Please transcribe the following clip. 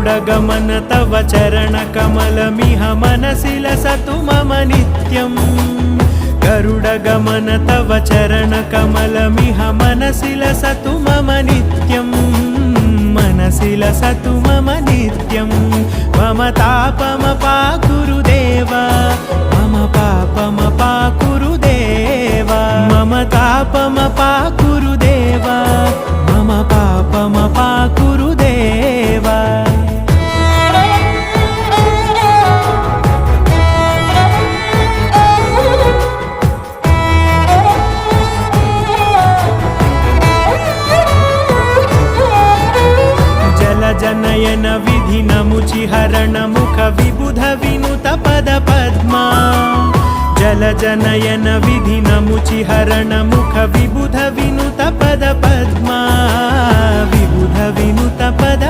गरुडगमन तव चरणकमलमिह मनसि लसतु मम नित्यम् गरुडगमन तव चरणकमलमिह मनसि लसतु मम नित्यम् मनसि लसतु मम नित्यम् मम तापमपाकुरु देव मम पापमपाकुरु देव मम तापमपाकुरु देव मम पापमपाकुरु देव जनयन विधि नमुचिहरण मुख विबुध विनुत पद पद्मा जल जनयन विधि नमुचिहरण मुख विबुध विनुत पद पद्मा विबुध विनुत पद